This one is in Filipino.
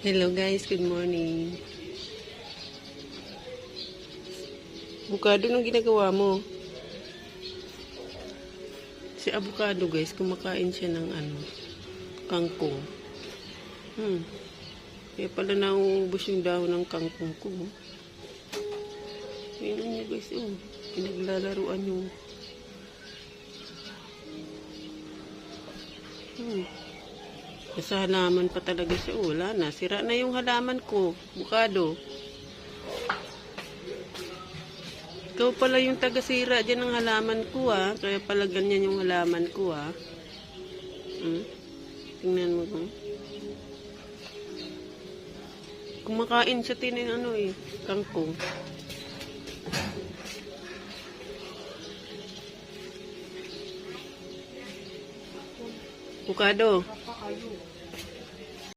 Hello guys, good morning. Bukado nung ginagawa mo. Si avocado guys, kumakain siya ng kangkong. Kaya pala nauubos yung dahon ng kangkong ko. Ayan niyo guys, pinaglalaruan yung Sa halaman pa talaga siya. Wala na. Sira na yung halaman ko. Bukado. Ikaw pala yung taga-sira dyan ng halaman ko Kaya pala ganyan yung halaman ko Tingnan mo kung. Kumakain siya kangkong. Bukado.